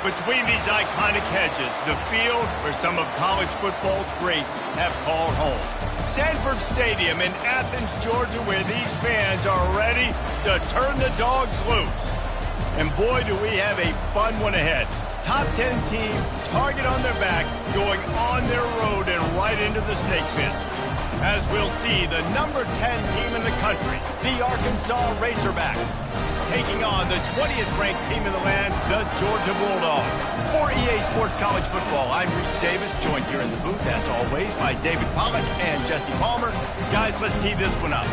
Between these iconic hedges, the field where some of college football's greats have called home. Sanford Stadium in Athens, Georgia, where these fans are ready to turn the dogs loose. And boy, do we have a fun one ahead. Top 10 team, target on their back, going on their road and right into the snake pit. As we'll see, the number 10 team in the country, the Arkansas Razorbacks, taking on the 20th ranked team in the land, the Georgia Bulldogs. For EA Sports College Football, I'm Reese Davis, joined here in the booth, as always, by David Pollack and Jesse Palmer. Guys, let's tee this one up.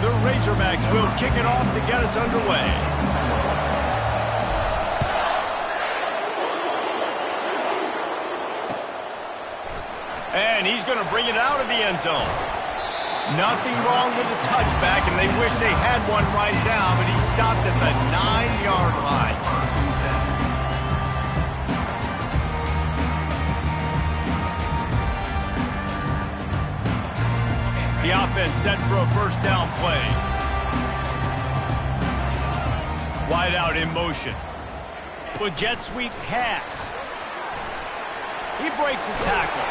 The Razorbacks will kick it off to get us underway. And he's going to bring it out of the end zone. Nothing wrong with the touchback, and they wish they had one right now, but he stopped at the 9-yard line. The offense set for a first down play. Wide out in motion. With jet sweep pass. He breaks a tackle.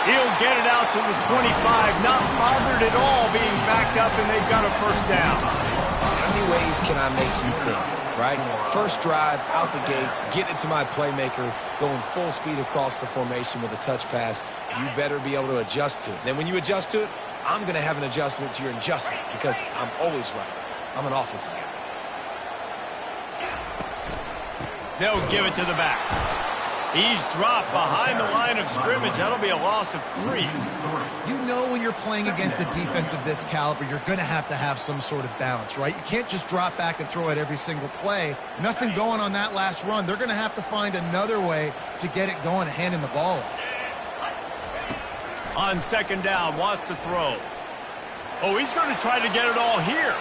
He'll get it out to the 25, not bothered at all being backed up, and they've got a first down. How many ways can I make you think, right? First drive, out the gates, get it to my playmaker, going full speed across the formation with a touch pass. You better be able to adjust to it. Then when you adjust to it, I'm going to have an adjustment to your adjustment because I'm always right. I'm an offensive guy. They'll give it to the back. He's dropped behind the line of scrimmage. That'll be a loss of 3. You know when you're playing against a defense of this caliber, you're going to have some sort of balance, right? You can't just drop back and throw it every single play. Nothing going on that last run. They're going to have to find another way to get it going and handing the ball off. On second down, wants to throw. Oh, he's going to try to get it all here.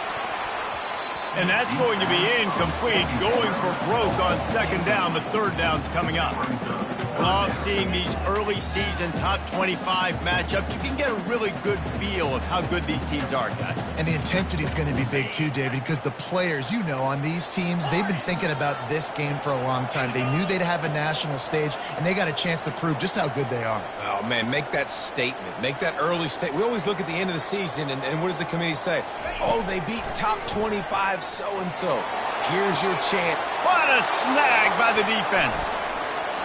And that's going to be incomplete, going for broke on second down. The third down's coming up. Love seeing these early season top 25 matchups. You can get a really good feel of how good these teams are, guys. And the intensity is going to be big too, David, because the players, you know, on these teams, they've been thinking about this game for a long time. They knew they'd have a national stage, and they got a chance to prove just how good they are. Oh, man, make that statement. Make that early statement. We always look at the end of the season, and what does the committee say? Oh, they beat top 25 so-and-so. Here's your chance. What a snag by the defense.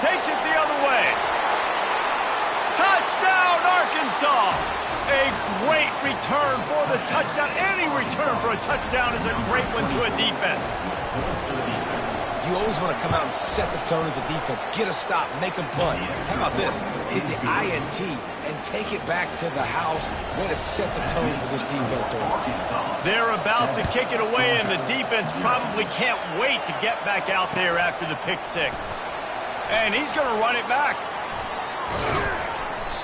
Takes it the other way. Touchdown, Arkansas. A great return for the touchdown. Any return for a touchdown is a great one to a defense. You always want to come out and set the tone as a defense. Get a stop, make them punt. How about this? Hit the INT and take it back to the house. Way to set the tone for this defense. They're about to kick it away, and the defense probably can't wait to get back out there after the pick six. And he's going to run it back.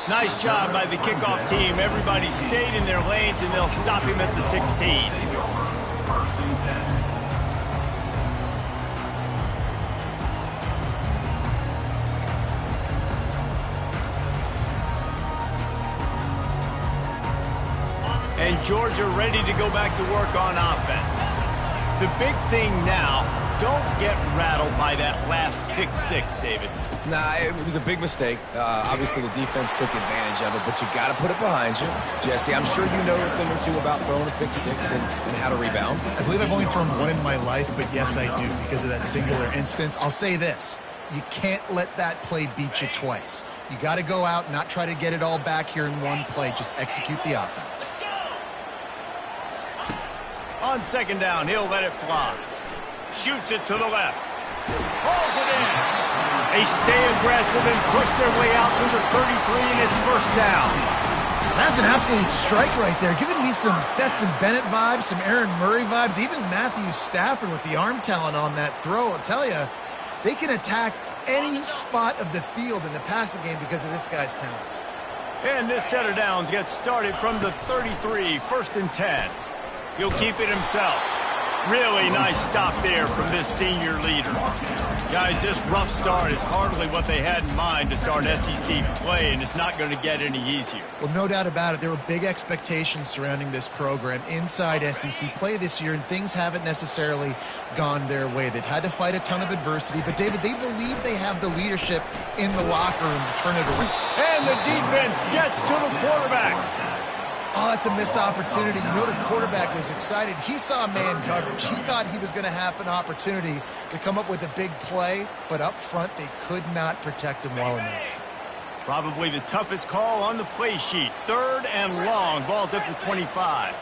Nice job by the kickoff team. Everybody stayed in their lanes, and they'll stop him at the 16. And Georgia ready to go back to work on offense. The big thing now, don't get rattled by that last pick six, David. Nah, it was a big mistake. Obviously, the defense took advantage of it, but you got to put it behind you. Jesse, I'm sure you know a thing or two about throwing a pick six and how to rebound. I believe I've only thrown one in my life, but yes, I do because of that singular instance. I'll say this. You can't let that play beat you twice. You got to go out and not try to get it all back here in one play. Just execute the offense. On second down, he'll let it fly. Shoots it to the left. Hauls it in. They stay aggressive and push their way out to the 33, and it's first down. That's an absolute strike right there. Giving me some Stetson Bennett vibes, some Aaron Murray vibes, even Matthew Stafford with the arm talent on that throw. I'll tell you, they can attack any spot of the field in the passing game because of this guy's talent. And this set of downs gets started from the 33, first and 10. He'll keep it himself. Really nice stop there from this senior leader. Guys, this rough start is hardly what they had in mind to start SEC play, and it's not going to get any easier. Well, no doubt about it. There were big expectations surrounding this program inside SEC play this year, and things haven't necessarily gone their way. They've had to fight a ton of adversity, but, David, they believe they have the leadership in the locker room to turn it around. And the defense gets to the quarterback. Oh, that's a missed opportunity. You know the quarterback was excited. He saw man coverage. He thought he was going to have an opportunity to come up with a big play, but up front they could not protect him well enough. Probably the toughest call on the play sheet. 3rd and long. Ball's at the 25.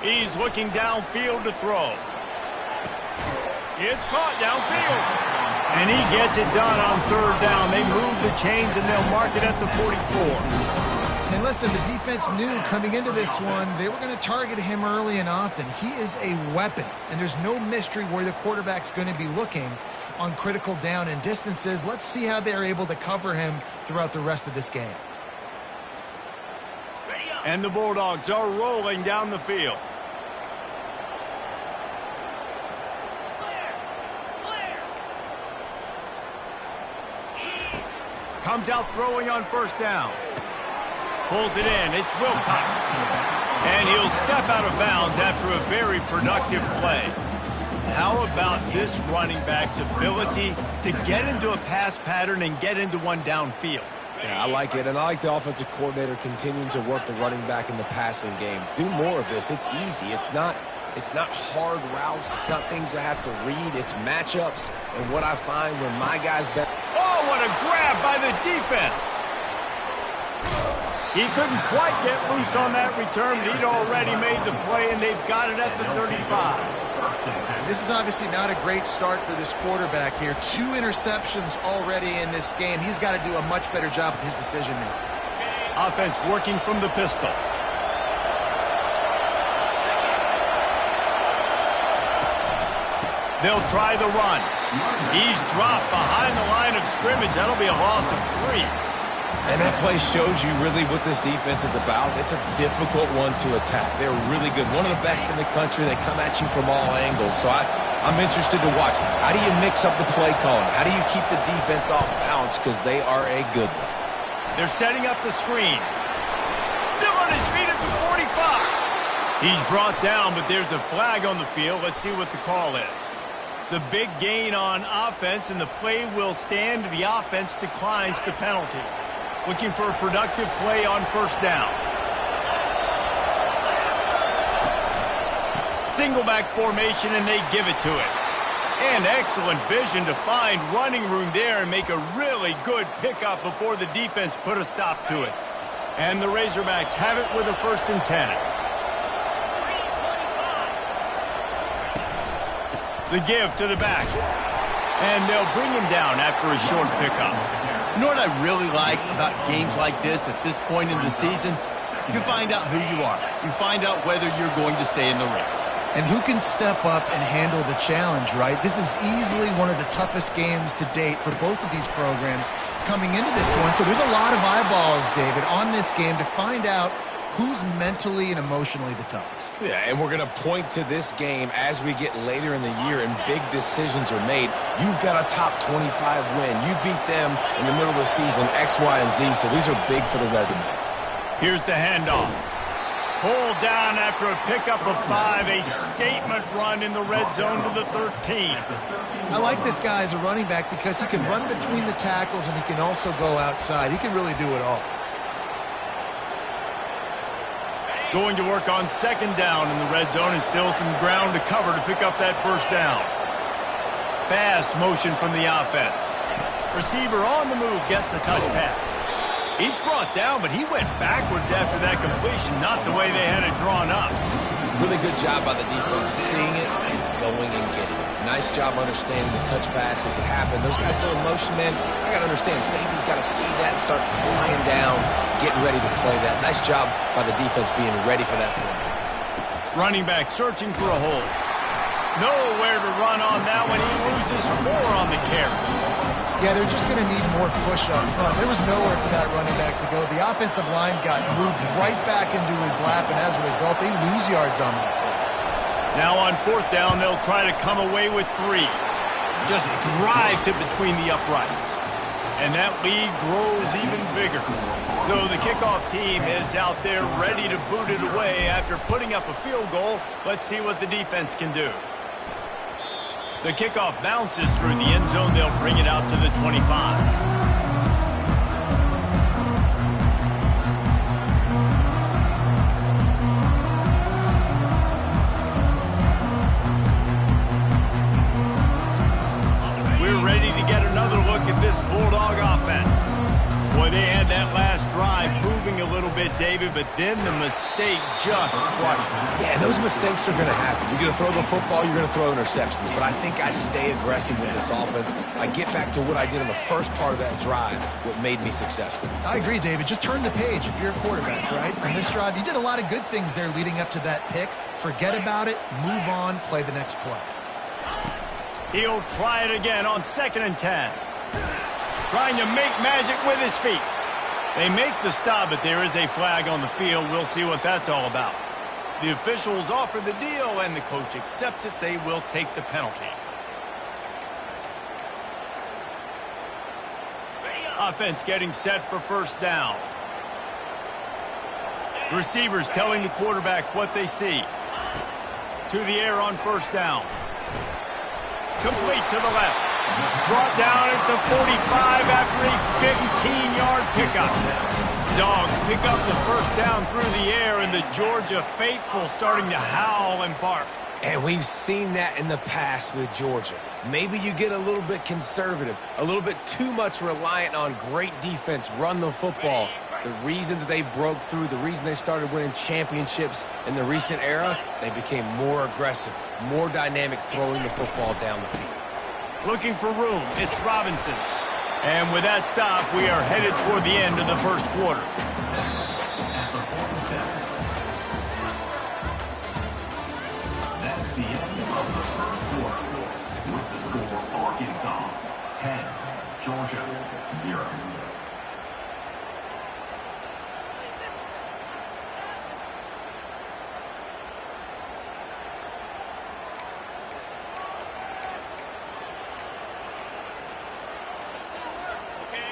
He's looking downfield to throw. It's caught downfield. And he gets it done on 3rd down. They move the chains and they'll mark it at the 44. And listen, the defense knew coming into this one, they were going to target him early and often. He is a weapon, and there's no mystery where the quarterback's going to be looking on critical down and distances. Let's see how they're able to cover him throughout the rest of this game. And the Bulldogs are rolling down the field. Comes out throwing on 1st down. Pulls it in. It's Wilcox. And he'll step out of bounds after a very productive play. How about this running back's ability to get into a pass pattern and get into one downfield? Yeah, I like it, and I like the offensive coordinator continuing to work the running back in the passing game. Do more of this. It's easy. It's not hard routes. It's not things I have to read. It's matchups. And what I find when my guys bet. Oh, what a grab by the defense. He couldn't quite get loose on that return, but he'd already made the play, and they've got it at the 35. This is obviously not a great start for this quarterback here. 2 interceptions already in this game. He's got to do a much better job with his decision-making. Offense working from the pistol. They'll try the run. He's dropped behind the line of scrimmage. That'll be a loss of 3. And that play shows you really what this defense is about. It's a difficult one to attack. They're really good. One of the best in the country. They come at you from all angles. So I'm interested to watch. How do you mix up the play calling? How do you keep the defense off balance? Because they are a good one. They're setting up the screen. Still on his feet at the 45. He's brought down, but there's a flag on the field. Let's see what the call is. The big gain on offense, and the play will stand. The offense declines the penalty. Looking for a productive play on 1st down. Single back formation, and they give it to it. And excellent vision to find running room there and make a really good pickup before the defense put a stop to it. And the Razorbacks have it with a 1st and 10. The give to the back. And they'll bring him down after a short pickup. You know what I really like about games like this at this point in the season? You find out who you are. You find out whether you're going to stay in the race. And who can step up and handle the challenge, right? This is easily one of the toughest games to date for both of these programs coming into this one. So there's a lot of eyeballs, David, on this game to find out who's mentally and emotionally the toughest. Yeah, and we're going to point to this game as we get later in the year and big decisions are made. You've got a top 25 win. You beat them in the middle of the season, X, Y, and Z, so these are big for the resume. Here's the handoff. Pulled down after a pickup of 5, a statement run in the red zone to the 13. I like this guy as a running back because he can run between the tackles and he can also go outside. He can really do it all. Going to work on 2nd down in the red zone, and still some ground to cover to pick up that 1st down. Fast motion from the offense. Receiver on the move gets the touch pass. He's brought down, but he went backwards after that completion, not the way they had it drawn up. Really good job by the defense, seeing it and going and getting it. Nice job understanding the touch pass that could happen. Those guys go in motion, man. I got to understand, safety's got to see that and start flying down, getting ready to play that. Nice job by the defense being ready for that play. Running back searching for a hole. Nowhere to run on that one. He loses 4 on the carry. Yeah, they're just going to need more push up front. There was nowhere for that running back to go. The offensive line got moved right back into his lap, and as a result, they lose yards on that play. Now on 4th down, they'll try to come away with 3. Just drives it between the uprights. And that lead grows even bigger. So the kickoff team is out there ready to boot it away after putting up a field goal. Let's see what the defense can do. The kickoff bounces through the end zone. They'll bring it out to the 25. Bulldog offense. Boy, they had that last drive moving a little bit, David, but then the mistake just crushed them. Yeah, those mistakes are going to happen. You're going to throw the football, you're going to throw interceptions, but I think I stay aggressive with this offense. I get back to what I did in the first part of that drive, what made me successful. I agree, David. Just turn the page if you're a quarterback, right? On this drive, you did a lot of good things there leading up to that pick. Forget about it, move on, play the next play. He'll try it again on 2nd and 10. Trying to make magic with his feet. They make the stop, but there is a flag on the field. We'll see what that's all about. The officials offer the deal, and the coach accepts it. They will take the penalty. Offense getting set for 1st down. Receivers telling the quarterback what they see. To the air on 1st down. Complete to the left. Brought down at the 45 after a 15-yard pickup. Dogs pick up the 1st down through the air, and the Georgia faithful starting to howl and bark. And we've seen that in the past with Georgia. Maybe you get a little bit conservative, a little bit too much reliant on great defense, run the football. The reason that they broke through, the reason they started winning championships in the recent era, they became more aggressive, more dynamic, throwing the football down the field. Looking for room, it's Robinson. And with that stop, we are headed toward the end of the 1st quarter. That's the end of the 1st quarter. With the score, Arkansas 10, Georgia 0.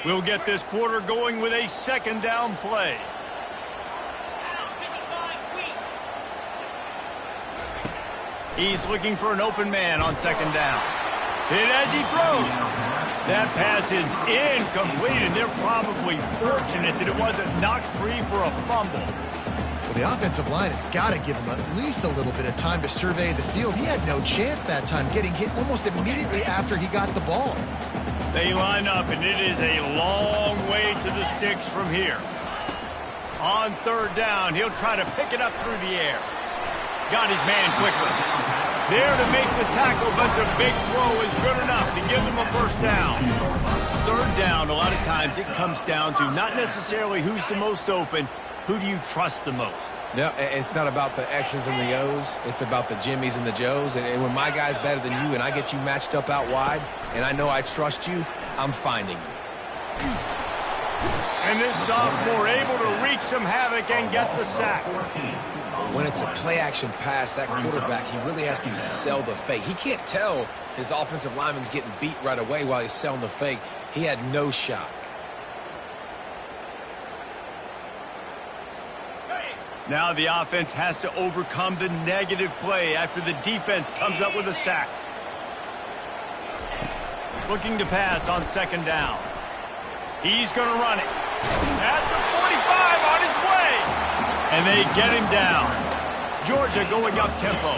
We'll get this quarter going with a 2nd down play. He's looking for an open man on 2nd down. Hit as he throws. That pass is incomplete, and they're probably fortunate that it wasn't knocked free for a fumble. Well, the offensive line has got to give him at least a little bit of time to survey the field. He had no chance that time, getting hit almost immediately after he got the ball. They line up, and it is a long way to the sticks from here. On 3rd down, he'll try to pick it up through the air. Got his man quickly. There to make the tackle, but the big throw is good enough to give them a 1st down. 3rd down, a lot of times it comes down to not necessarily who's the most open, who do you trust the most? No, it's not about the X's and the O's. It's about the Jimmys and the Joes. And when my guy's better than you and I get you matched up out wide and I know I trust you, I'm finding you. And this sophomore able to wreak some havoc and get the sack. When it's a play-action pass, that quarterback, he really has to sell the fake. He can't tell his offensive lineman's getting beat right away while he's selling the fake. He had no shot. Now the offense has to overcome the negative play after the defense comes up with a sack. Looking to pass on 2nd down. He's going to run it. At the 45 on his way. And they get him down. Georgia going up tempo.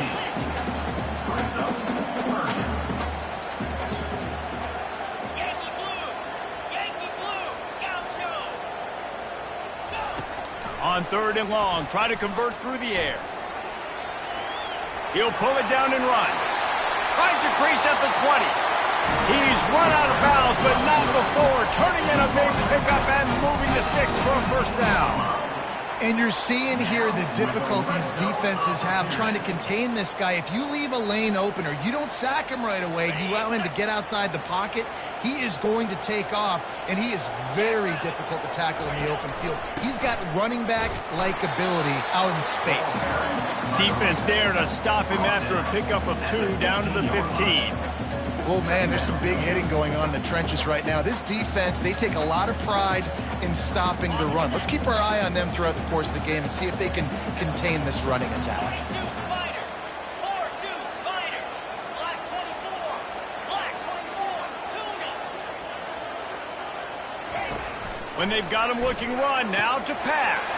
On 3rd and long, try to convert through the air. He'll pull it down and run. Finds a crease at the 20. He's run out of bounds, but not before turning in a big pickup and moving the sticks for a 1st down. And you're seeing here the difficulties defenses have trying to contain this guy. If you leave a lane open or you don't sack him right away, you allow him to get outside the pocket, he is going to take off, and he is very difficult to tackle in the open field. He's got running back-like ability out in space. Defense there to stop him after a pickup of 2 down to the 15. Oh, man, there's some big hitting going on in the trenches right now. This defense, they take a lot of pride in stopping the run. Let's keep our eye on them throughout the course of the game and see if they can contain this running attack. When they've got him looking run, now to pass.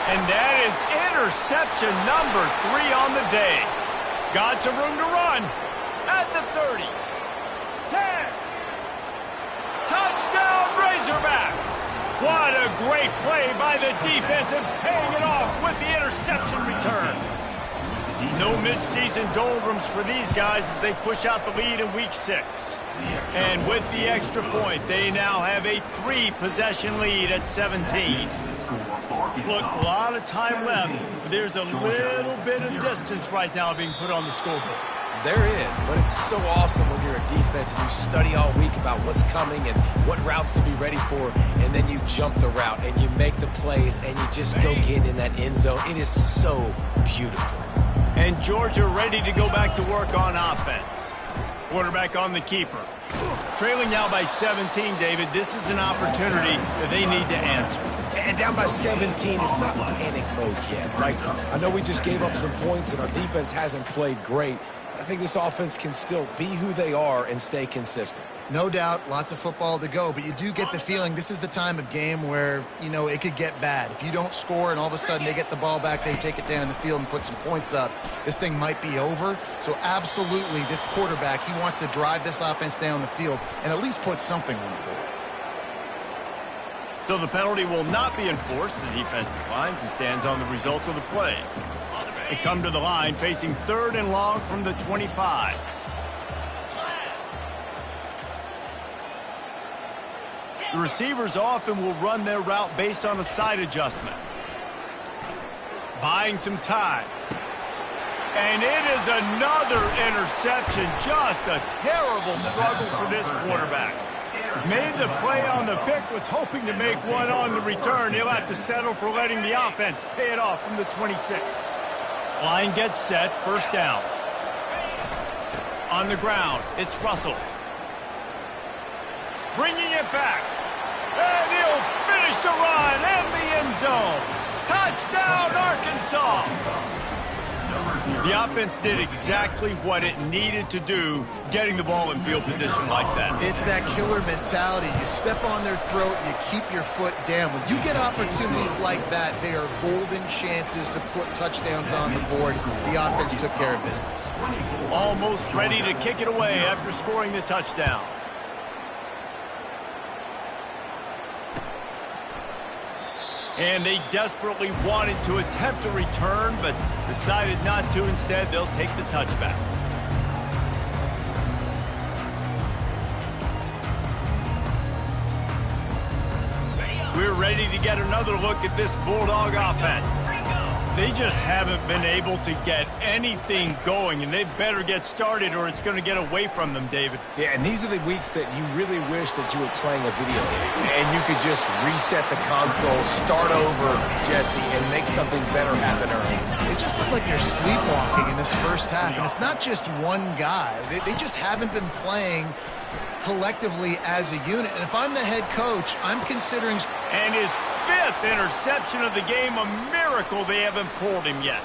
And that is interception number 3 on the day. Got some room to run at the 30. 10. Touchdown Razorbacks. What a great play by the defense and paying it off with the interception return. No midseason doldrums for these guys as they push out the lead in week 6. And with the extra point, they now have a 3-possession lead at 17. Look, a lot of time left, but there's a little bit of distance right now being put on the scoreboard. There is, but it's so awesome when you're a defense and you study all week about what's coming and what routes to be ready for, and then you jump the route and you make the plays and you just go get in that end zone. It is so beautiful. And Georgia ready to go back to work on offense. Quarterback on the keeper. Trailing now by 17, David. This is an opportunity that they need to answer. And down by 17, it's not panic mode yet, right? I know we just gave up some points and our defense hasn't played great. I think this offense can still be who they are and stay consistent. No doubt, lots of football to go, but you do get the feeling this is the time of game where, you know, it could get bad. If you don't score and all of a sudden they get the ball back, they take it down the field and put some points up, this thing might be over. So absolutely, this quarterback, he wants to drive this offense down the field and at least put something on the board. So the penalty will not be enforced. The defense declines and stands on the result of the play. They come to the line facing 3rd and long from the 25. The receivers often will run their route based on a side adjustment. Buying some time. And it is another interception. Just a terrible struggle for this quarterback. Made the play on the pick, was hoping to make one on the return. He'll have to settle for letting the offense pay it off from the 26. Line gets set, 1st down. On the ground, it's Russell. Bringing it back. And he'll finish the run in the end zone. Touchdown, Arkansas. The offense did exactly what it needed to do, getting the ball in field position like that. It's that killer mentality. You step on their throat, you keep your foot down. When you get opportunities like that, they are golden chances to put touchdowns on the board. The offense took care of business. Almost ready to kick it away after scoring the touchdown. And they desperately wanted to attempt a return, but decided not to. Instead, they'll take the touchback. We're ready to get another look at this Bulldog offense. They just haven't been able to get anything going, and they better get started or it's going to get away from them, David. Yeah, and these are the weeks that you really wish that you were playing a video game and you could just reset the console, start over, Jesse, and make something better happen early. They just look like they're sleepwalking in this first half, and it's not just one guy. They just haven't been playing collectively as a unit. And if I'm the head coach, I'm considering... And his 5th interception of the game, a miracle they haven't pulled him yet.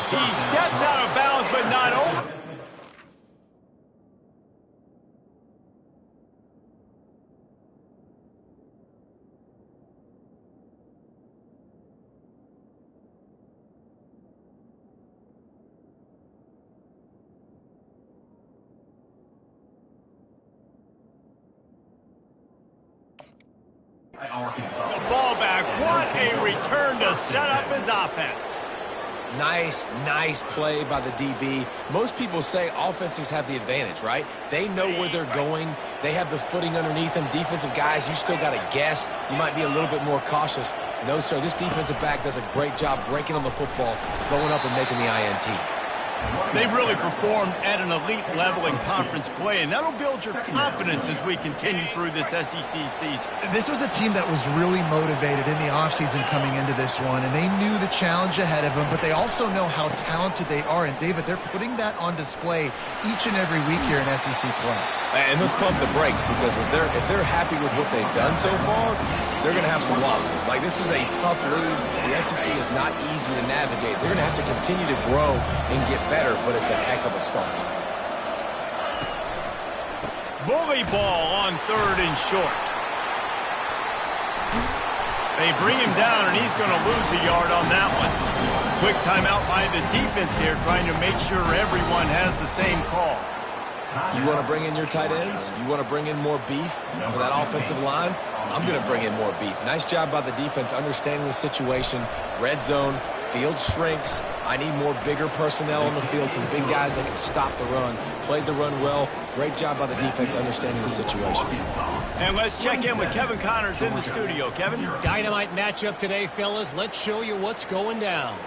He steps out of bounds, but not over. The ball back. What a return to set up his offense. Nice play by the DB. Most people say offenses have the advantage, right? They know where they're going. They have the footing underneath them. Defensive guys, you still got to guess. You might be a little bit more cautious. No, sir. This defensive back does a great job breaking on the football, going up and making the INT. They've really performed at an elite level in conference play, and that'll build your confidence as we continue through this SEC season. This was a team that was really motivated in the offseason coming into this one, and they knew the challenge ahead of them, but they also know how talented they are. And, David, they're putting that on display each and every week here in SEC play. And let's pump the brakes, because if they're happy with what they've done so far, they're going to have some losses. Like, this is a tough league. The SEC is not easy to navigate. They're going to have to continue to grow and get better, but it's a heck of a start. Bully ball on 3rd and short. They bring him down, and he's going to lose a yard on that one. Quick timeout by the defense here, trying to make sure everyone has the same call. You want to bring in your tight ends? You want to bring in more beef for that offensive line? I'm going to bring in more beef. Nice job by the defense understanding the situation. Red zone, field shrinks. I need more bigger personnel on the field, some big guys that can stop the run. Played the run well. Great job by the defense understanding the situation. And let's check in with Kevin Connors in the studio. Kevin? Dynamite matchup today, fellas. Let's show you what's going down.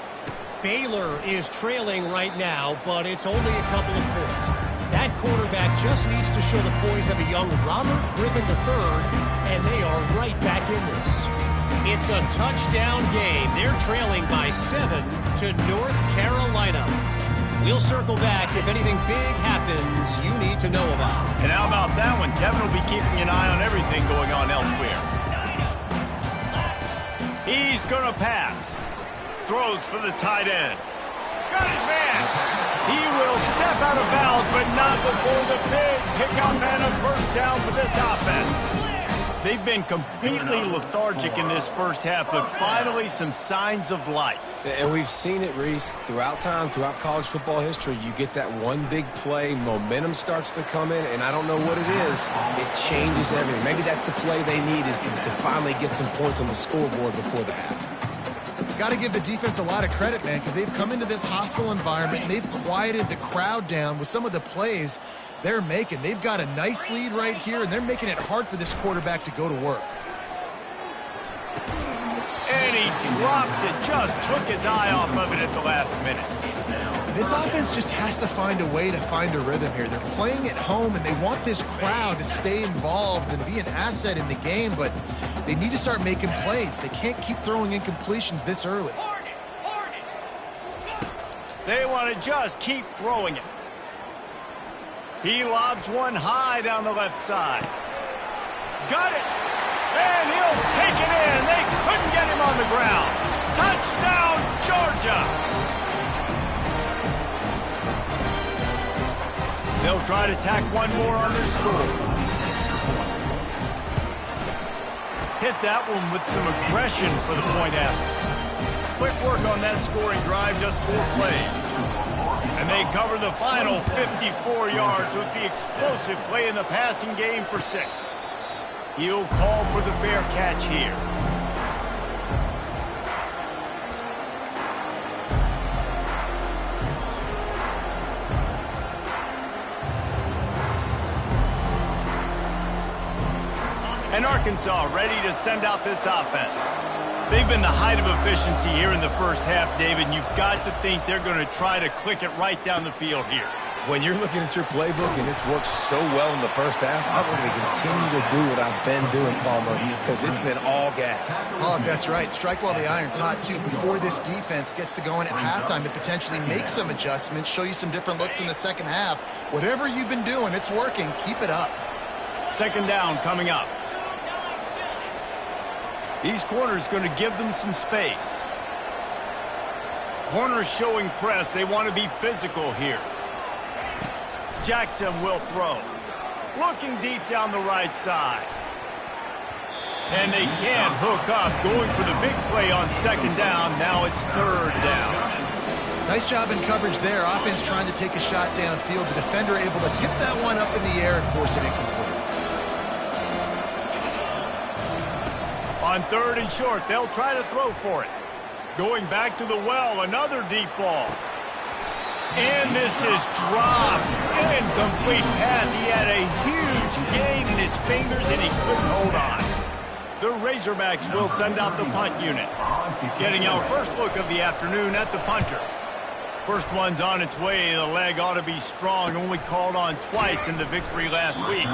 Baylor is trailing right now, but it's only a couple of points. That quarterback just needs to show the poise of a young Robert Griffin III, and they are right back in this. It's a touchdown game. They're trailing by 7 to North Carolina. We'll circle back if anything big happens you need to know about. And how about that one? Kevin will be keeping an eye on everything going on elsewhere. He's going to pass. Throws for the tight end. Got his man. He will step out of bounds, but not before the big pickup and a first down for this offense. They've been completely lethargic in this first half, but finally some signs of life. And we've seen it, Reese, throughout time, throughout college football history. You get that one big play, momentum starts to come in, and I don't know what it is. It changes everything. Maybe that's the play they needed to finally get some points on the scoreboard before the half. Got to give the defense a lot of credit, man, because they've come into this hostile environment and they've quieted the crowd down with some of the plays they're making. They've got a nice lead right here, and they're making it hard for this quarterback to go to work. And he drops it. Just took his eye off of it at the last minute. This offense just has to find a way to find a rhythm here. They're playing at home, and they want this crowd to stay involved and be an asset in the game, but they need to start making plays. They can't keep throwing incompletions this early. They want to just keep throwing it. He lobs one high down the left side. Got it. And he'll take it in. They couldn't get him on the ground. Touchdown, Georgia. They'll try to tack one more on their score. Hit that one with some aggression for the point after. Quick work on that scoring drive, just 4 plays. And they cover the final 54 yards with the explosive play in the passing game for 6. He'll call for the fair catch here. And Arkansas ready to send out this offense. They've been the height of efficiency here in the first half, David, and you've got to think they're going to try to click it right down the field here. When you're looking at your playbook and it's worked so well in the first half, I'm going to continue to do what I've been doing, Palmer, because it's been all gas. Oh, that's right. Strike while the iron's hot, too, before this defense gets to go in at halftime to potentially make some adjustments, show you some different looks in the second half. Whatever you've been doing, it's working. Keep it up. Second down coming up. These corners going to give them some space. Corners showing press. They want to be physical here. Jackson will throw. Looking deep down the right side. And they can't hook up. Going for the big play on second down. Now it's third down. Nice job in coverage there. Offense trying to take a shot downfield. The defender able to tip that one up in the air and force it incomplete. On third and short, they'll try to throw for it. Going back to the well, another deep ball. And this is dropped. Incomplete pass. He had a huge gain in his fingers, and he couldn't hold on. The Razorbacks will send out the punt unit. Getting our first look of the afternoon at the punter. First one's on its way. The leg ought to be strong. Only called on twice in the victory last week.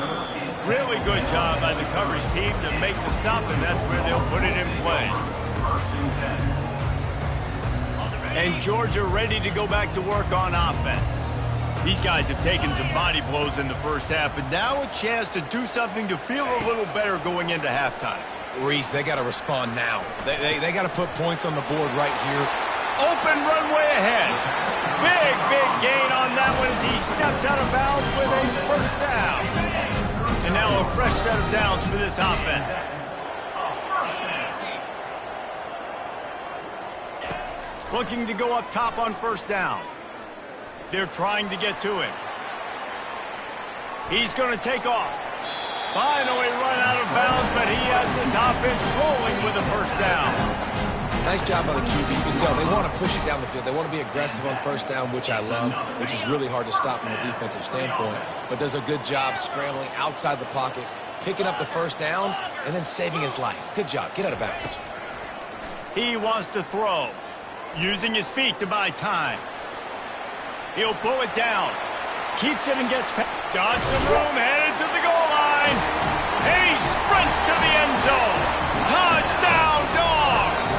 Really good job by the coverage team to make the stop, and that's where they'll put it in play. And Georgia ready to go back to work on offense. These guys have taken some body blows in the first half, but now a chance to do something to feel a little better going into halftime. Reese, they got to respond now. They got to put points on the board right here. Open runway ahead. Big gain on that one as he steps out of bounds with a first down. And now a fresh set of downs for this offense. Looking to go up top on first down. They're trying to get to him. He's going to take off. Finally run out of bounds, but he has this offense rolling with a first down. Nice job by the QB. You can tell they want to push it down the field. They want to be aggressive on first down, which I love, which is really hard to stop from a defensive standpoint, but does a good job scrambling outside the pocket, picking up the first down, and then saving his life. Good job. Get out of bounds. He wants to throw, using his feet to buy time. He'll pull it down. Keeps it and gets past. Got some room, headed to the goal line. And he sprints to the end zone. Touchdown, Dogs!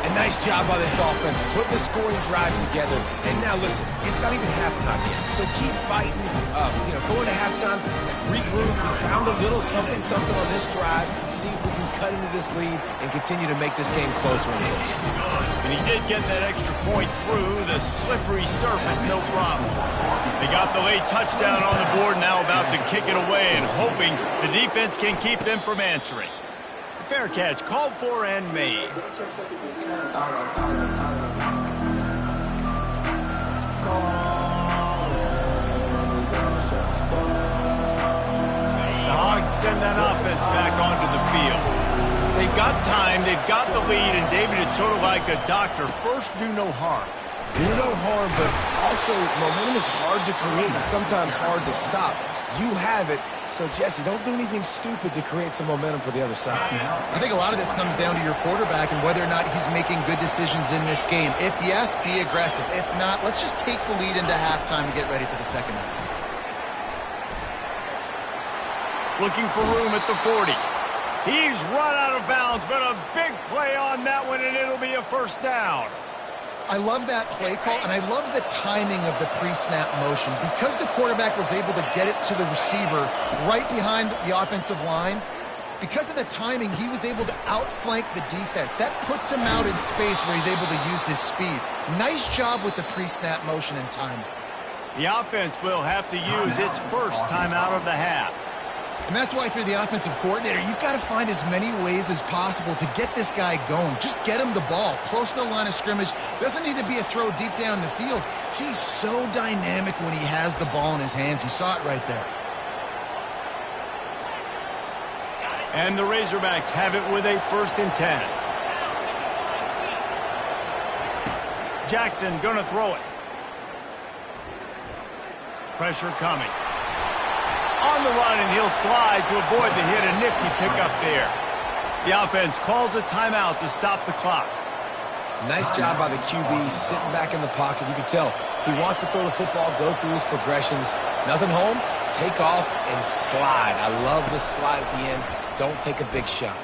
And nice job by this offense. Put the scoring drive together. And now listen, it's not even halftime yet. So keep fighting. Go into halftime, regroup. We found a little something on this drive. See if we can cut into this lead and continue to make this game closer and closer. And he did get that extra point through the slippery surface, no problem. They got the late touchdown on the board, now about to kick it away and hoping the defense can keep them from answering. Fair catch, called for and made. The Hogs send that offense back onto the field. They've got time, they've got the lead, and David is sort of like a doctor. First, do no harm. Do no harm, but also momentum is hard to create and sometimes hard to stop. You have it, so Jesse, don't do anything stupid to create some momentum for the other side. I think a lot of this comes down to your quarterback and whether or not he's making good decisions in this game. If yes, be aggressive. If not, let's just take the lead into halftime and get ready for the second half. Looking for room at the 40. He's run out of bounds, but a big play on that one, and it'll be a first down. I love that play call, and I love the timing of the pre-snap motion. Because the quarterback was able to get it to the receiver right behind the offensive line, because of the timing, he was able to outflank the defense. That puts him out in space where he's able to use his speed. Nice job with the pre-snap motion and time. The offense will have to use its first timeout of the half. And that's why if you're the offensive coordinator, you've got to find as many ways as possible to get this guy going. Just get him the ball close to the line of scrimmage. Doesn't need to be a throw deep down the field. He's so dynamic when he has the ball in his hands. You saw it right there. And the Razorbacks have it with a 1st and 10. Jackson gonna throw it. Pressure coming. On the run, and he'll slide to avoid the hit. A nifty pickup there. The offense calls a timeout to stop the clock. Nice job by the QB, sitting back in the pocket. You can tell he wants to throw the football, go through his progressions. Nothing home, take off, and slide. I love the slide at the end. Don't take a big shot.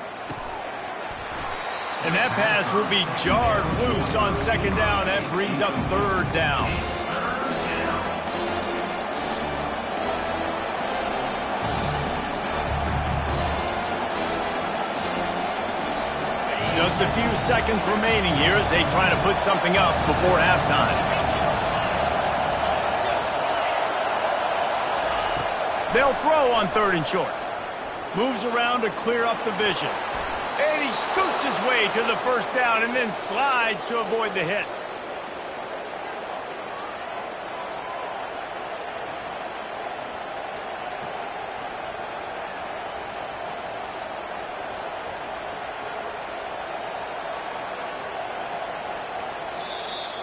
And that pass will be jarred loose on 2nd down. That brings up 3rd down. Just a few seconds remaining here as they try to put something up before halftime. They'll throw on 3rd and short. Moves around to clear up the vision. And he scoots his way to the 1st down and then slides to avoid the hit.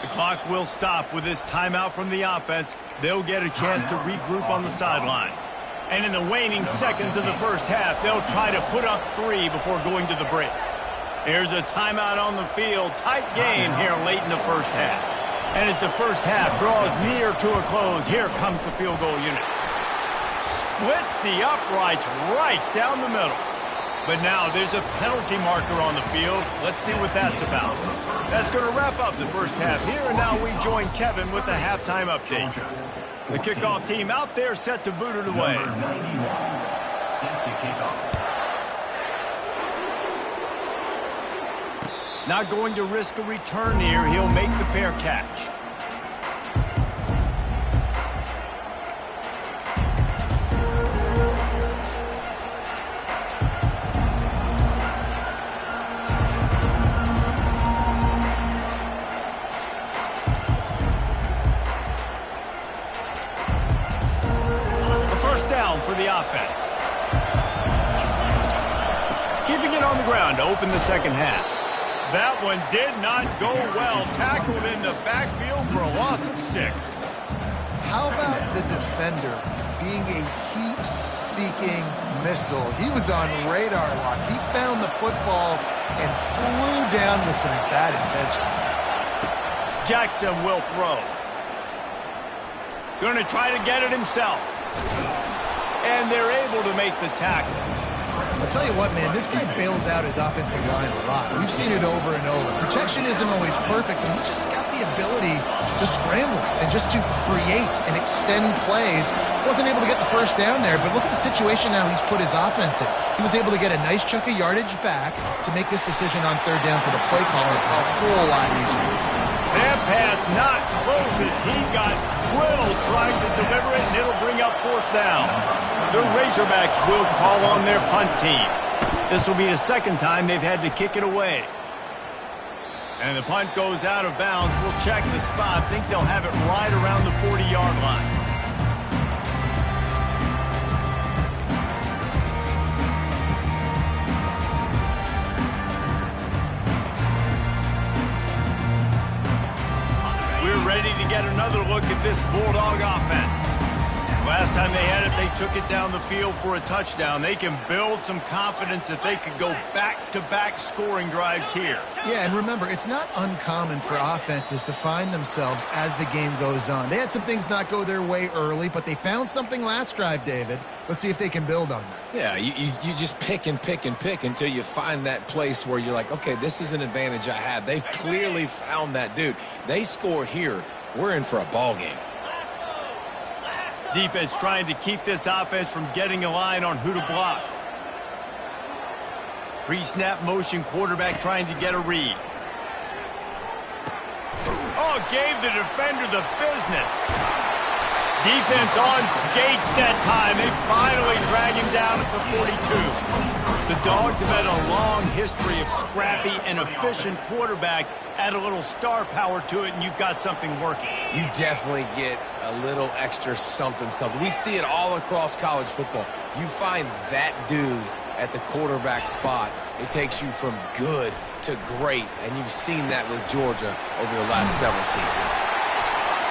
The clock will stop with this timeout from the offense. They'll get a chance to regroup on the sideline. And in the waning seconds of the first half, they'll try to put up 3 before going to the break. Here's a timeout on the field. Tight game here late in the first half. And as the first half draws near to a close, here comes the field goal unit. Splits the uprights right down the middle. But now there's a penalty marker on the field. Let's see what that's about. That's going to wrap up the first half here, and now we join Kevin with the halftime update. The kickoff team out there set to boot it away. Number 91, set to kick off. Not going to risk a return here. He'll make the fair catch. For the offense. Keeping it on the ground to open the second half. That one did not go well. Tackled in the backfield for a loss of 6. How about the defender being a heat-seeking missile? He was on radar lock. He found the football and flew down with some bad intentions. Jackson will throw. Going to try to get it himself. And they're able to make the tackle. I'll tell you what, man, this guy bails out his offensive line a lot. We've seen it over and over. Protection isn't always perfect, but he's just got the ability to scramble and just to create and extend plays. Wasn't able to get the first down there, but look at the situation now he's put his offense in. He was able to get a nice chunk of yardage back to make this decision on third down for the play caller a whole lot easier. That pass not close as he got drilled trying to deliver it, and it'll bring up fourth down. The Razorbacks will call on their punt team. This will be the second time they've had to kick it away. And the punt goes out of bounds. We'll check the spot. Think they'll have it right around the 40-yard line. We're ready to get another look at this Bulldog offense. Last time they had it, they took it down the field for a touchdown. They can build some confidence that they could go back-to-back scoring drives here. Yeah, and remember, it's not uncommon for offenses to find themselves as the game goes on. They had some things not go their way early, but they found something last drive, David. Let's see if they can build on that. Yeah, you just pick and pick and pick until you find that place where you're like, okay, this is an advantage I have. They clearly found that dude. They score here. We're in for a ball game. Defense trying to keep this offense from getting a line on who to block. Pre-snap motion, quarterback trying to get a read. Oh, gave the defender the business. Defense on skates that time. They finally drag him down at the 42. The Dogs have had a long history of scrappy and efficient quarterbacks. Add a little star power to it, and you've got something working. You definitely get a little extra something. We see it all across college football. You find that dude at the quarterback spot, it takes you from good to great, and you've seen that with Georgia over the last several seasons.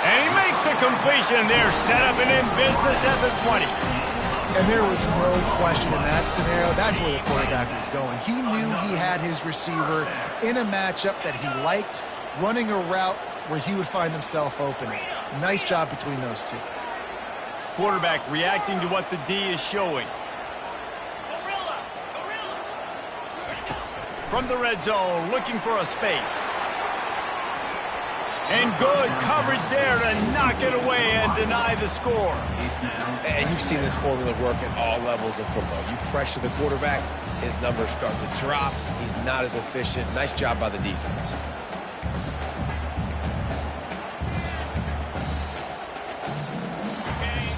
And he makes a completion there, set up and in business at the 20. And there was no question in that scenario. That's where the quarterback was going. He knew he had his receiver in a matchup that he liked, running a route where he would find himself open. Nice job between those two. Quarterback reacting to what the D is showing. From the red zone, looking for a space. And good coverage there to knock it away and deny the score. And you've seen this formula work at all levels of football. You pressure the quarterback, his numbers start to drop. He's not as efficient. Nice job by the defense.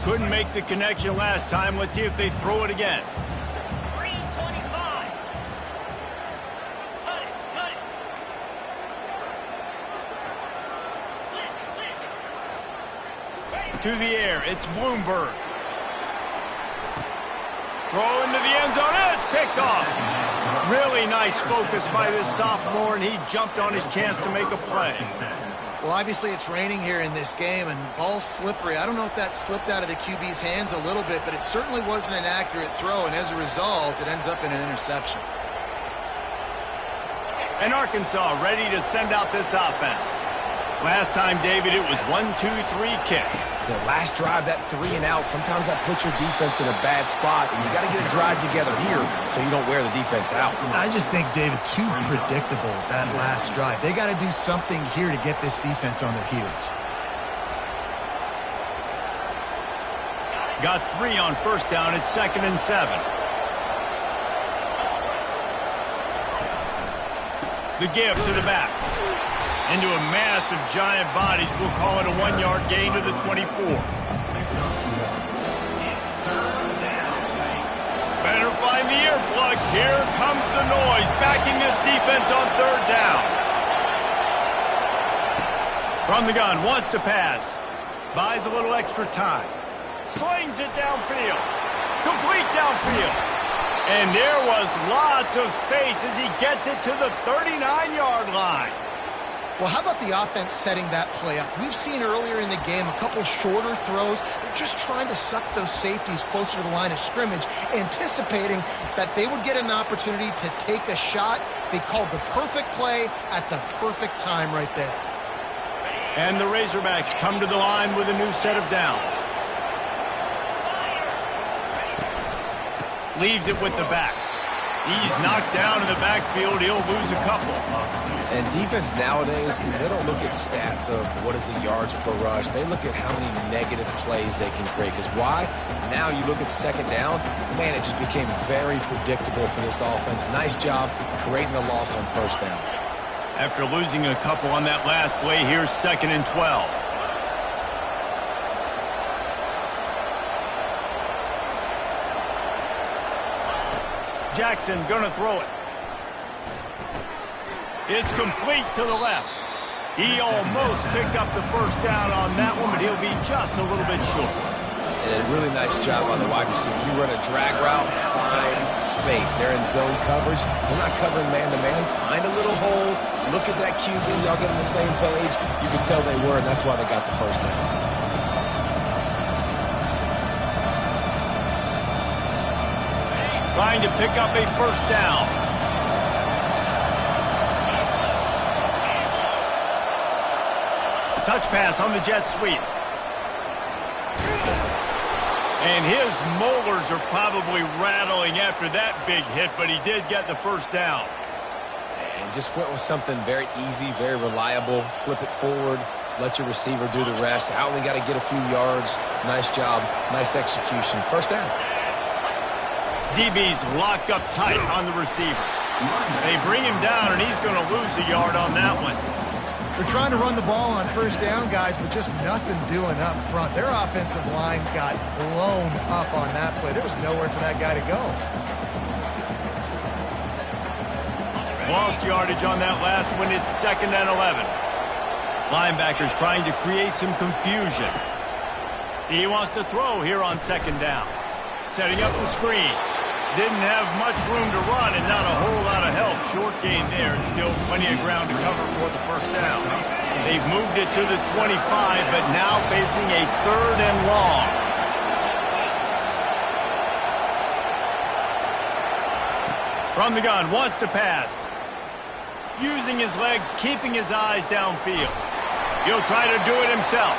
Couldn't make the connection last time. Let's see if they throw it again. 325. Cut it. To the air, it's Bloomberg. Throw into the end zone, and it's picked off. Really nice focus by this sophomore, and he jumped on his chance to make a play. Well, obviously it's raining here in this game, and ball's slippery. I don't know if that slipped out of the QB's hands a little bit, but it certainly wasn't an accurate throw, and as a result, it ends up in an interception. And Arkansas ready to send out this offense. Last time, David, it was 1-2-3 kick. The last drive, that 3 and out, sometimes that puts your defense in a bad spot, and you got to get a drive together here so you don't wear the defense out. I just think, David, too predictable, that last drive. They got to do something here to get this defense on their heels. Got 3 on first down at 2nd and 7. The give to the back. Into a mass of giant bodies. We'll call it a 1-yard gain to the 24. Better find the earplugs. Here comes the noise. Backing this defense on 3rd down. From the gun, wants to pass. Buys a little extra time. Slings it downfield. Complete downfield. And there was lots of space as he gets it to the 39-yard line. Well, how about the offense setting that play up? We've seen earlier in the game a couple shorter throws. They're just trying to suck those safeties closer to the line of scrimmage, anticipating that they would get an opportunity to take a shot. They called the perfect play at the perfect time right there. And the Razorbacks come to the line with a new set of downs. Leaves it with the back. He's knocked down in the backfield. He'll lose a couple. And defense nowadays, they don't look at stats of what is the yards per rush. They look at how many negative plays they can create. Because why? Now you look at 2nd down, man, it just became very predictable for this offense. Nice job creating the loss on 1st down. After losing a couple on that last play, here's 2nd and 12. Jackson gonna throw it. It's complete to the left. He almost picked up the 1st down on that one, but he'll be just a little bit short. And a really nice job on the wide receiver. You run a drag route, find space. They're in zone coverage. They're not covering man-to-man. Find a little hole. Look at that QB. Y'all get on the same page. You can tell they were, and that's why they got the 1st down. Trying to pick up a 1st down. Touch pass on the jet sweep. And his molars are probably rattling after that big hit, but he did get the 1st down. And just went with something very easy, very reliable. Flip it forward. Let your receiver do the rest. I only got to get a few yards. Nice job. Nice execution. 1st down. DB's locked up tight on the receivers. They bring him down, and he's going to lose a yard on that one. They're trying to run the ball on 1st down, guys, but just nothing doing up front. Their offensive line got blown up on that play. There was nowhere for that guy to go. Lost yardage on that last one. It's 2nd and 11. Linebackers trying to create some confusion. He wants to throw here on 2nd down. Setting up the screen. Didn't have much room to run and not a whole lot of help. Short gain there and still plenty of ground to cover for the 1st down. They've moved it to the 25, but now facing a 3rd and long. From the gun, wants to pass. Using his legs, keeping his eyes downfield. He'll try to do it himself.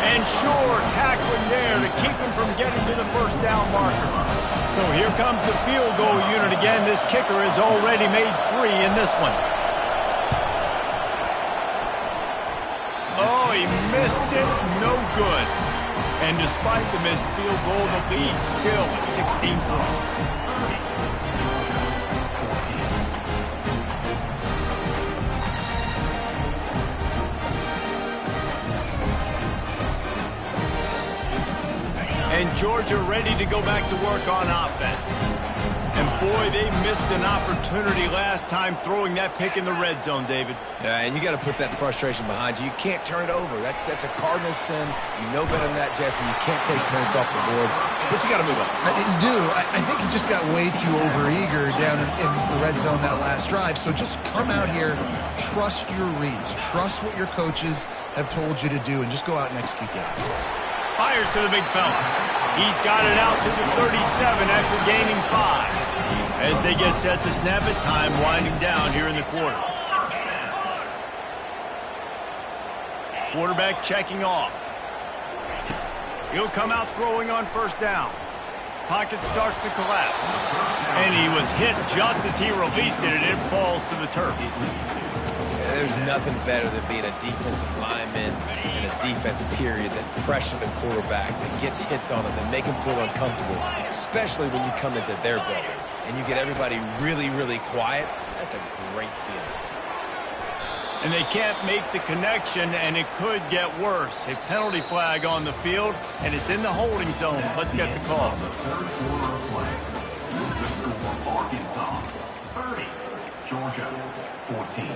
And sure, tackling there to keep him from getting to the 1st down marker. So here comes the field goal unit again. This kicker has already made 3 in this one. Oh, he missed it. No good. And despite the missed field goal, the lead still at 16 points. And Georgia ready to go back to work on offense. And boy, they missed an opportunity last time throwing that pick in the red zone, David. Yeah, and you got to put that frustration behind you. You can't turn it over. That's a cardinal sin. You know better than that, Jesse. You can't take points off the board, but you got to move on. You do. I think he just got way too overeager down in the red zone that last drive. So just come out here, trust your reads, trust what your coaches have told you to do, and just go out and execute that. Fires to the big fella. He's got it out to the 37 after gaining 5. As they get set to snap it, time winding down here in the quarter. Quarterback checking off. He'll come out throwing on first down. Pocket starts to collapse. And he was hit just as he released it, and it falls to the turf. There's nothing better than being a defensive lineman in a defense period that pressure the quarterback, that gets hits on him, that make him feel uncomfortable, especially when you come into their building and you get everybody really, really quiet. That's a great feeling. And they can't make the connection, and it could get worse. A penalty flag on the field, and it's in the holding zone. Let's get the call. The third quarter of play. The score, Arkansas 30, Georgia 14.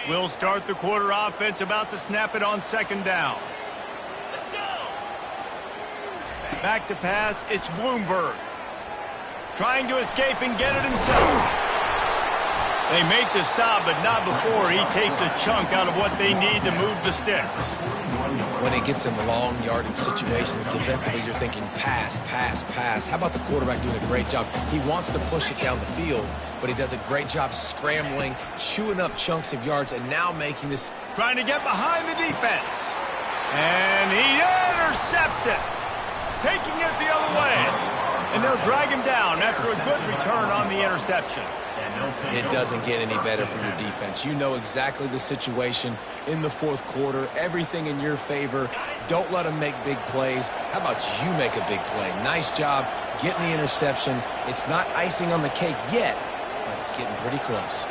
We'll start the quarter offense, about to snap it on second down. Let's go. Back to pass, it's Bloomberg. Trying to escape and get it himself. They make the stop, but not before he takes a chunk out of what they need to move the sticks. When it gets in long yardage situations, defensively you're thinking pass, pass, pass. How about the quarterback doing a great job? He wants to push it down the field, but he does a great job scrambling, chewing up chunks of yards, and now making this. Trying to get behind the defense. And he intercepts it. Taking it the other way. And they'll drag him down after a good return on the interception. It doesn't get any better from your defense. You know exactly the situation in the fourth quarter. Everything in your favor. Don't let them make big plays. How about you make a big play? Nice job getting the interception. It's not icing on the cake yet, but it's getting pretty close.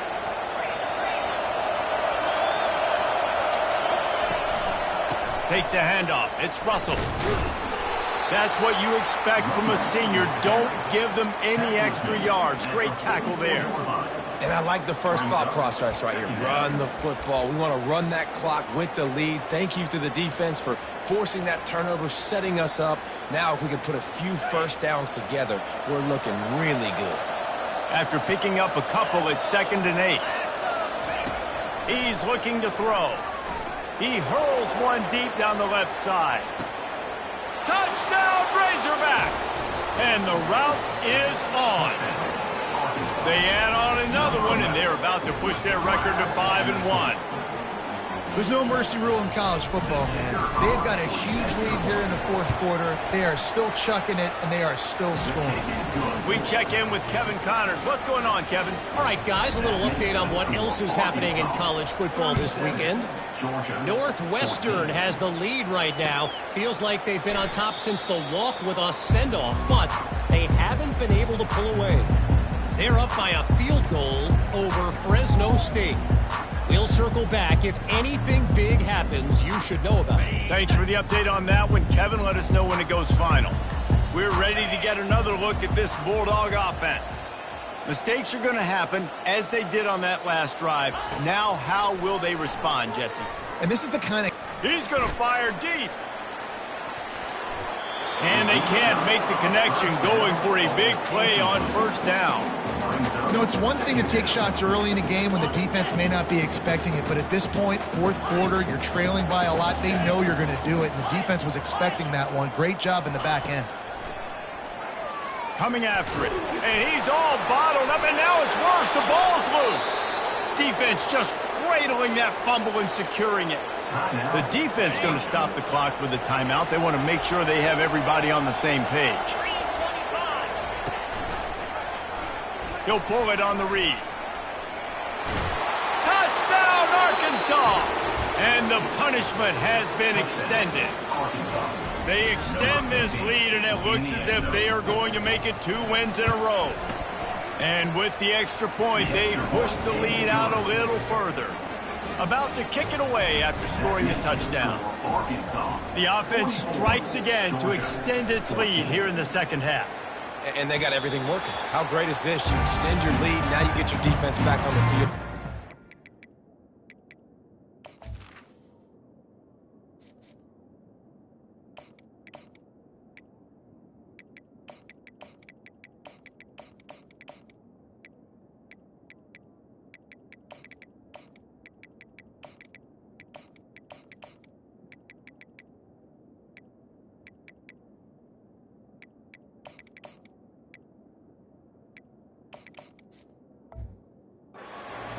Takes the handoff. It's Russell. That's what you expect from a senior. Don't give them any extra yards. Great tackle there. And I like the first thought process right here. Run the football. We want to run that clock with the lead. Thank you to the defense for forcing that turnover, setting us up. Now if we can put a few first downs together, we're looking really good. After picking up a couple, it's 2nd and 8. He's looking to throw. He hurls one deep down the left side. Touchdown, Razorbacks! And the route is on. They add on another one, and they're about to push their record to 5-1. There's no mercy rule in college football, man. They've got a huge lead here in the fourth quarter. They are still chucking it, and they are still scoring. We check in with Kevin Connors. What's going on, Kevin? All right, guys, a little update on what else is happening in college football this weekend. Northwestern has the lead right now. Feels like they've been on top since the walk with a send-off, but they haven't been able to pull away. They're up by a field goal over Fresno State. We'll circle back. If anything big happens, you should know about it. Thanks for the update on that one, Kevin. Let us know when it goes final. We're ready to get another look at this Bulldog offense. Mistakes are going to happen, as they did on that last drive. Now, how will they respond, Jesse? And this is the kind of... He's going to fire deep. And they can't make the connection, going for a big play on first down. You know, it's one thing to take shots early in a game when the defense may not be expecting it, but at this point, fourth quarter, you're trailing by a lot. They know you're going to do it, and the defense was expecting that one. Great job in the back end. Coming after it, and he's all bottled up, and now it's worse. The ball's loose. Defense just cradling that fumble and securing it. The defense going to stop the clock with a timeout. They want to make sure they have everybody on the same page. He'll pull it on the read. Touchdown, Arkansas! And the punishment has been extended. They extend this lead, and it looks as if they are going to make it 2 wins in a row. And with the extra point, they push the lead out a little further. About to kick it away after scoring the touchdown. Arkansas. The offense strikes again to extend its lead here in the second half. And they got everything working. How great is this? You extend your lead, now you get your defense back on the field.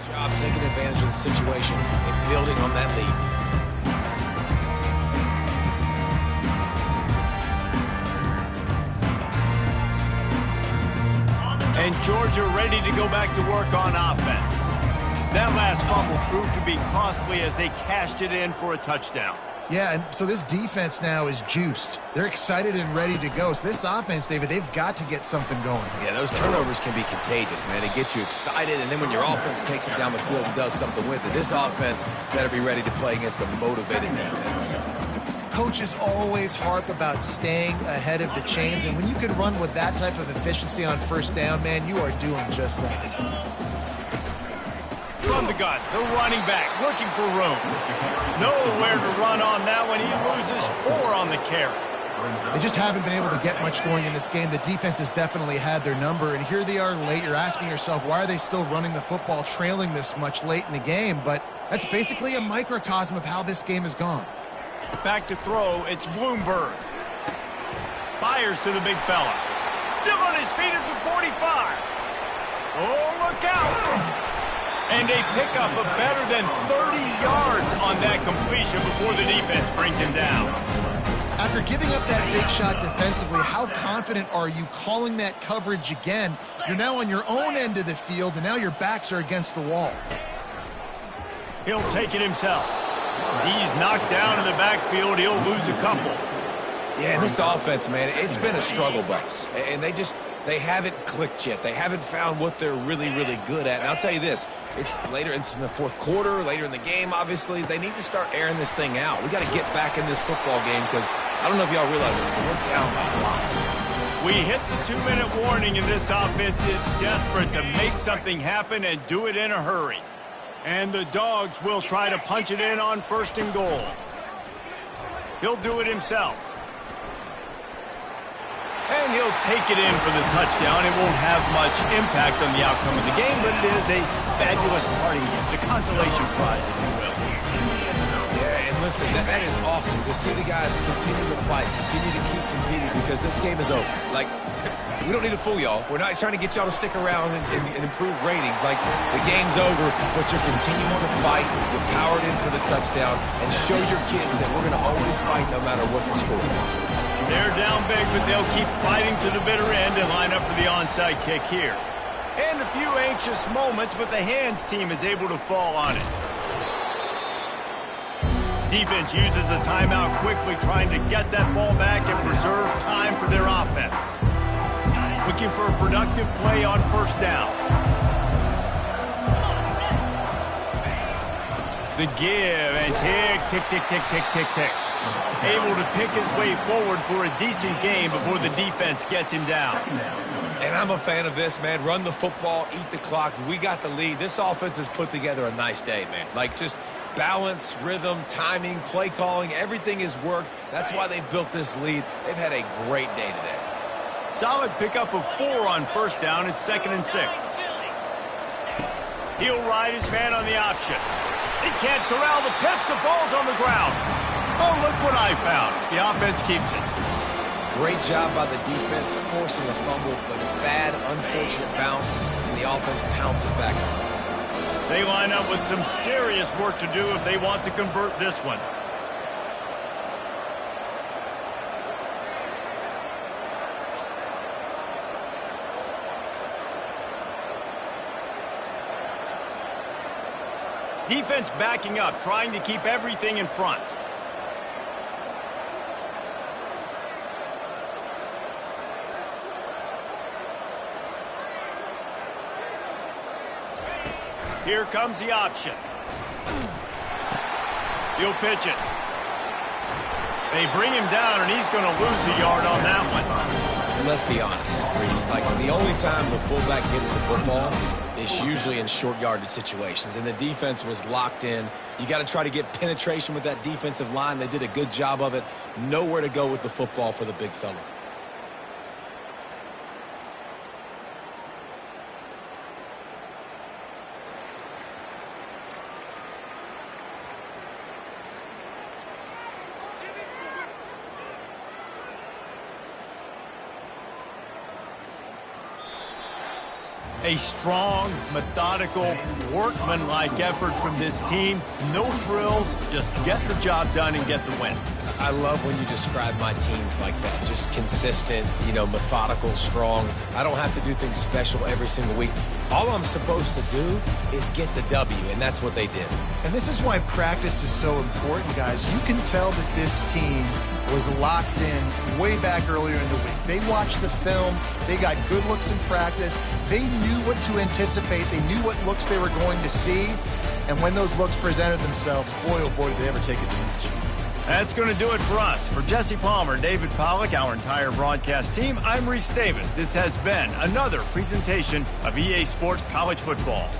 Job taking advantage of the situation and building on that lead. And Georgia ready to go back to work on offense. That last fumble proved to be costly as they cashed it in for a touchdown. Yeah, and so this defense now is juiced. They're excited and ready to go. So this offense, David, they've got to get something going. Yeah, those turnovers can be contagious, man. They get you excited, and then when your offense takes it down the field and does something with it, this offense better be ready to play against a motivated defense. Coaches always harp about staying ahead of the chains, and when you can run with that type of efficiency on first down, man, you are doing just that. From the gun, the running back looking for room. Nowhere to run on that one. He loses 4 on the carry. They just haven't been able to get much going in this game. The defense has definitely had their number, and here they are late. You're asking yourself, why are they still running the football, trailing this much late in the game? But that's basically a microcosm of how this game has gone. Back to throw, it's Bloomberg. Fires to the big fella. Still on his feet at the 45. Oh, look out! And a pickup of better than 30 yards on that completion before the defense brings him down. After giving up that big shot defensively, how confident are you calling that coverage again? You're now on your own end of the field, and now your backs are against the wall. He'll take it himself. He's knocked down in the backfield. He'll lose a couple. Yeah, and this offense, man, it's been a struggle bus. And they haven't clicked yet. They haven't found what they're really, really good at. And I'll tell you this, it's in the fourth quarter, later in the game, obviously. They need to start airing this thing out. We got to get back in this football game because I don't know if y'all realize this, but we're down by a lot. We hit the 2-minute warning, and this offense is desperate to make something happen and do it in a hurry. And the Dogs will try to punch it in on 1st and goal. He'll do it himself. And he'll take it in for the touchdown. It won't have much impact on the outcome of the game, but it is a fabulous parting gift, a consolation prize, if you will. Yeah, and listen, that is awesome to see the guys continue to fight, continue to keep competing, because this game is over. Like, we don't need to fool y'all. We're not trying to get y'all to stick around and improve ratings. Like, the game's over, but you're continuing to fight. You powered in for the touchdown, and show your kids that we're going to always fight no matter what the score is. They're down big, but they'll keep fighting to the bitter end and line up for the onside kick here. And a few anxious moments, but the hands team is able to fall on it. Defense uses a timeout quickly, trying to get that ball back and preserve time for their offense. Looking for a productive play on 1st down. The give and tick, tick, tick, tick, tick, tick, tick. Able to pick his way forward for a decent game before the defense gets him down. And I'm a fan of this, man. Run the football, eat the clock. We got the lead. This offense has put together a nice day, man. Like, just balance, rhythm, timing, play calling, everything has worked. That's why they've built this lead. They've had a great day today. Solid pickup of 4 on 1st down. It's 2nd and 6. He'll ride his man on the option. He can't corral the pitch. The ball's on the ground. Oh, look what I found. The offense keeps it. Great job by the defense, forcing a fumble, but a bad, unfortunate bounce, and the offense pounces back on. They line up with some serious work to do if they want to convert this one. Defense backing up, trying to keep everything in front. Here comes the option. He'll pitch it. They bring him down, and he's going to lose a yard on that one. Let's be honest, Reese. Like, the only time the fullback gets the football is usually in short yardage situations, and the defense was locked in. You got to try to get penetration with that defensive line. They did a good job of it. Nowhere to go with the football for the big fella. A strong, methodical, workman-like effort from this team. No frills, just get the job done and get the win. I love when you describe my teams like that. Just consistent, methodical, strong. I don't have to do things special every single week. All I'm supposed to do is get the W, and that's what they did. And this is why practice is so important, guys. You can tell that this team was locked in way back earlier in the week. They watched the film. They got good looks in practice. They knew what to anticipate. They knew what looks they were going to see. And when those looks presented themselves, boy, oh boy, did they ever take advantage. That's going to do it for us. For Jesse Palmer, David Pollack, our entire broadcast team, I'm Reese Davis. This has been another presentation of EA Sports College Football.